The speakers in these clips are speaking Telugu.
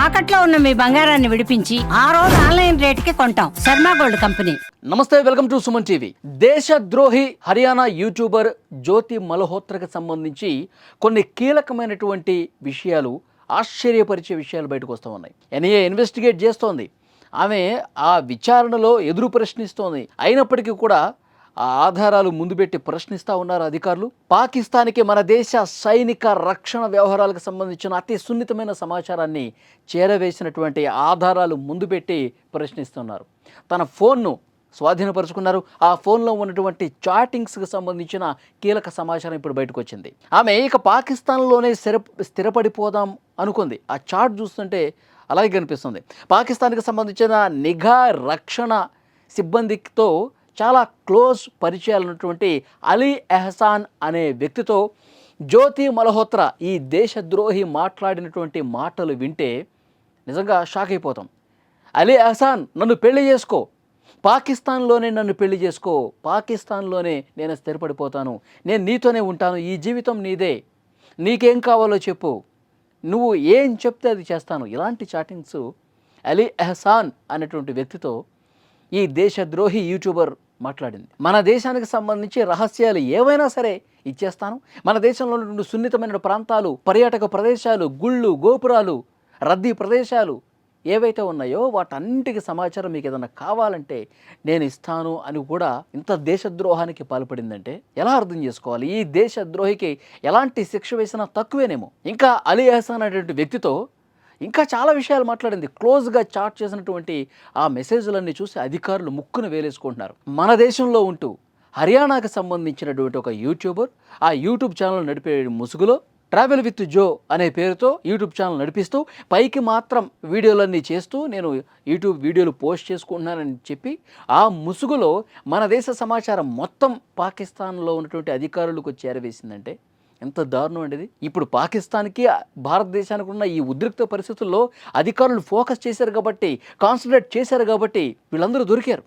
తాకట్లో ఉన్న మీ బంగారాన్ని విడిపించి ఆ రోజు ఆన్లైన్ రేటుకి కొంటాం. Sharma gold company. నమస్తే, వెల్కమ్ టు సుమన్ టీవీ. దేశద్రోహి హర్యానా యూట్యూబర్ జ్యోతి మల్హోత్రాకి సంబంధించి కొన్ని కీలకమైనటువంటి విషయాలు, ఆశ్చర్యపరిచే విషయాలు బయటకు వస్తూ ఉన్నాయి. ఎన్ఐఏ ఇన్వెస్టిగేట్ చేస్తోంది. ఆమె ఆ విచారణలో ఎదురు ప్రశ్నిస్తోంది. అయినప్పటికీ కూడా ఆ ఆధారాలు ముందు పెట్టి ప్రశ్నిస్తూ ఉన్నారు అధికారులు. పాకిస్తాన్కి మన దేశ సైనిక రక్షణ వ్యవహారాలకు సంబంధించిన అతి సున్నితమైన సమాచారాన్ని చేరవేసినటువంటి ఆధారాలు ముందు పెట్టి ప్రశ్నిస్తున్నారు. తన ఫోన్ను స్వాధీనపరుచుకున్నారు. ఆ ఫోన్లో ఉన్నటువంటి చాటింగ్స్కి సంబంధించిన కీలక సమాచారం ఇప్పుడు బయటకు వచ్చింది. ఆమె ఇక పాకిస్తాన్లోనే స్థిరపడిపోదాం అనుకుంది. ఆ చాట్ చూస్తుంటే అలాగే కనిపిస్తుంది. పాకిస్తాన్కి సంబంధించిన నిఘా రక్షణ సిబ్బందితో చాలా క్లోజ్ పరిచయాలు ఉన్నటువంటి అలీ ఎహసాన్ అనే వ్యక్తితో జ్యోతి మల్హోత్రా ఈ దేశద్రోహి మాట్లాడినటువంటి మాటలు వింటే నిజంగా షాక్ అయిపోతాం. అలీ ఎహసాన్, నన్ను పెళ్లి చేసుకో, పాకిస్తాన్లోనే నన్ను పెళ్లి చేసుకో, పాకిస్తాన్లోనే నేను స్థిరపడిపోతాను, నేను నీతోనే ఉంటాను, ఈ జీవితం నీదే, నీకేం కావాలో చెప్పు, నువ్వు ఏం చెప్తే అది చేస్తాను. ఇలాంటి చాటింగ్స్ అలీ ఎహసాన్ అనేటువంటి వ్యక్తితో ఈ దేశద్రోహి యూట్యూబర్ మాట్లాడింది. మన దేశానికి సంబంధించి రహస్యాలు ఏవైనా సరే ఇచ్చేస్తాను, మన దేశంలో ఉన్నటువంటి సున్నితమైన ప్రాంతాలు, పర్యాటక ప్రదేశాలు, గుళ్ళు, గోపురాలు, రద్దీ ప్రదేశాలు ఏవైతే ఉన్నాయో వాటన్నిటికీ సమాచారం మీకు ఏదైనా కావాలంటే నేను ఇస్తాను అని కూడా ఇంత దేశద్రోహానికి పాల్పడిందంటే ఎలా అర్థం చేసుకోవాలి? ఈ దేశద్రోహికి ఎలాంటి శిక్ష వేసినా తక్కువేనేమో. ఇంకా అలీ ఎహసాన్ అనేటువంటి వ్యక్తితో ఇంకా చాలా విషయాలు మాట్లాడింది. క్లోజ్గా చాట్ చేసినటువంటి ఆ మెసేజ్లన్నీ చూసి అధికారులు ముక్కును వేలేసుకుంటున్నారు. మన దేశంలో ఉంటూ హర్యానాకు సంబంధించినటువంటి ఒక యూట్యూబర్ ఆ యూట్యూబ్ ఛానల్ నడిపే ముసుగులో ట్రావెల్ విత్ జో అనే పేరుతో యూట్యూబ్ ఛానల్ నడిపిస్తూ పైకి మాత్రం వీడియోలన్నీ చేస్తూ నేను యూట్యూబ్ వీడియోలు పోస్ట్ చేసుకుంటున్నానని చెప్పి ఆ ముసుగులో మన దేశ సమాచారం మొత్తం పాకిస్తాన్లో ఉన్నటువంటి అధికారులకు చేరవేసిందంటే ఎంత దారుణం అండి ఇది. ఇప్పుడు పాకిస్తాన్కి భారతదేశానికి ఉన్న ఈ ఉద్రిక్త పరిస్థితుల్లో అధికారులు ఫోకస్ చేశారు కాబట్టి, కాన్సన్ట్రేట్ చేశారు కాబట్టి వీళ్ళందరూ దొరికారు.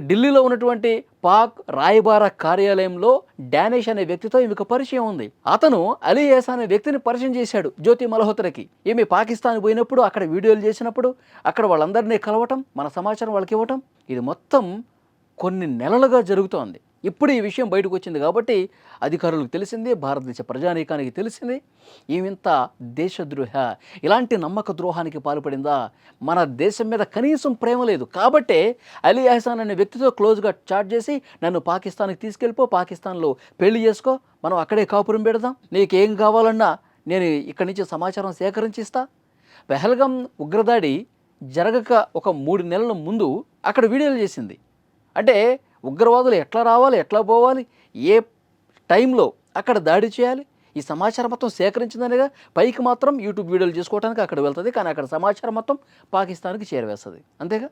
ఢిల్లీలో ఉన్నటువంటి పాక్ రాయబార కార్యాలయంలో డానిష్ అనే వ్యక్తితో ఈమెకు పరిచయం ఉంది. అతను అలీ ఎహసాన్ అనే వ్యక్తిని పరిచయం చేశాడు జ్యోతి మల్హోత్రాకి. ఈమె పాకిస్తాన్ పోయినప్పుడు అక్కడ వీడియోలు చేసినప్పుడు అక్కడ వాళ్ళందరినీ కలవటం, మన సమాచారం వాళ్ళకి ఇవ్వటం, ఇది మొత్తం కొన్ని నెలలుగా జరుగుతోంది. ఇప్పుడు ఈ విషయం బయటకు వచ్చింది కాబట్టి అధికారులకు తెలిసింది, భారతదేశ ప్రజానీకానికి తెలిసింది. ఈమెంత దేశద్రోహ, ఇలాంటి నమ్మక ద్రోహానికి పాల్పడిందా, మన దేశం మీద కనీసం ప్రేమ లేదు కాబట్టే అలీ ఎహసాన్ అనే వ్యక్తితో క్లోజ్గా చాట్ చేసి నన్ను పాకిస్తాన్కి తీసుకెళ్ళిపో, పాకిస్తాన్లో పెళ్లి చేసుకో, మనం అక్కడే కాపురం పెడదాం, నీకేం కావాలన్నా నేను ఇక్కడి నుంచి సమాచారం సేకరించిస్తా. పెహల్గాం ఉగ్రదాడి జరగక ఒక 3 నెలల ముందు అక్కడ వీడియోలు చేసింది. అంటే ఉగ్రవాదులు ఎట్లా రావాలి, ఎట్లా పోవాలి, ఏ టైంలో అక్కడ దాడి చేయాలి, ఈ సమాచారం మొత్తం సేకరించిందనేగా పైకి మాత్రం యూట్యూబ్ వీడియోలు చేసుకోవడానికి అక్కడ వెళ్తుంది, కానీ అక్కడ సమాచారం మొత్తం పాకిస్తాన్కి చేరవేస్తుంది. అంతేగా.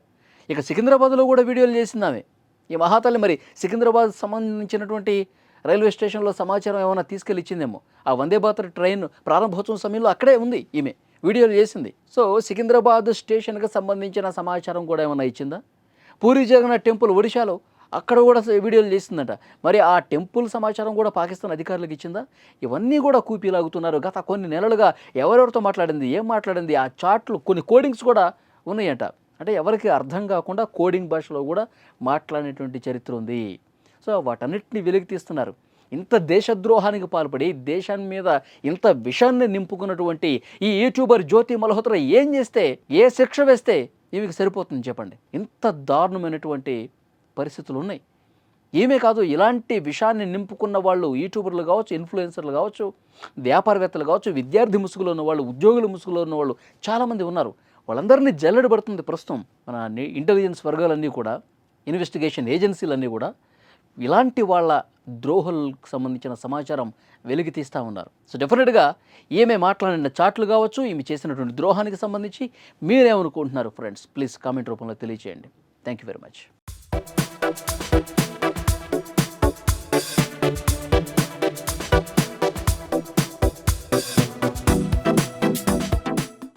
ఇక సికింద్రాబాద్లో కూడా వీడియోలు చేసింది ఆమె. ఈ మహాతల్లి మరి సికింద్రాబాద్ సంబంధించినటువంటి రైల్వే స్టేషన్లో సమాచారం ఏమైనా తీసుకెళ్ళి ఇచ్చిందేమో. ఆ వందే భారత్ ట్రైన్ ప్రారంభోత్సవం సమయంలో అక్కడే ఉంది ఈమె, వీడియోలు చేసింది. సో సికింద్రాబాద్ స్టేషన్కి సంబంధించిన సమాచారం కూడా ఏమైనా ఇచ్చిందా? పూరి జగన్నాథ్ టెంపుల్ ఒడిశాలో అక్కడ కూడా వీడియోలు చేస్తుందట. మరి ఆ టెంపుల్ సమాచారం కూడా పాకిస్తాన్ అధికారులకు ఇచ్చిందా? ఇవన్నీ కూడా కూపీలాగుతున్నారు. గత కొన్ని నెలలుగా ఎవరెవరితో మాట్లాడింది, ఏం మాట్లాడింది, ఆ చాట్లు కొన్ని కోడింగ్స్ కూడా ఉన్నాయంట. అంటే ఎవరికి అర్థం కాకుండా కోడింగ్ భాషలో కూడా మాట్లాడినటువంటి చరిత్ర ఉంది. సో వాటన్నిటిని వెలికి తీస్తున్నారు. ఇంత దేశద్రోహానికి పాల్పడి దేశం మీద ఇంత విషాన్ని నింపుకున్నటువంటి ఈ యూట్యూబర్ జ్యోతి మల్హోత్రా ఏం చేస్తే, ఏ శిక్ష వేస్తే ఈమెకి సరిపోతుంది చెప్పండి? ఇంత దారుణమైనటువంటి పరిస్థితులు ఉన్నాయి. ఏమే కాదు, ఇలాంటి విషయాన్ని నింపుకున్న వాళ్ళు యూట్యూబర్లు కావచ్చు, ఇన్ఫ్లుయెన్సర్లు కావచ్చు, వ్యాపారవేత్తలు కావచ్చు, విద్యార్థి ముసుగులో ఉన్నవాళ్ళు, ఉద్యోగుల ముసుగులో ఉన్నవాళ్ళు చాలామంది ఉన్నారు. వాళ్ళందరినీ జల్లెడ పడుతుంది ప్రస్తుతం. మన ఇంటెలిజెన్స్ వర్గాలన్నీ కూడా, ఇన్వెస్టిగేషన్ ఏజెన్సీలన్నీ కూడా ఇలాంటి వాళ్ళ ద్రోహులకు సంబంధించిన సమాచారం వెలికి తీస్తూ ఉన్నారు. సో డెఫినెట్గా ఏమే మాట్లాడిన చాట్లు కావచ్చు, ఈమె చేసినటువంటి ద్రోహానికి సంబంధించి మీరేమనుకుంటున్నారు ఫ్రెండ్స్? ప్లీజ్ కామెంట్ రూపంలో తెలియజేయండి. Thank you very much.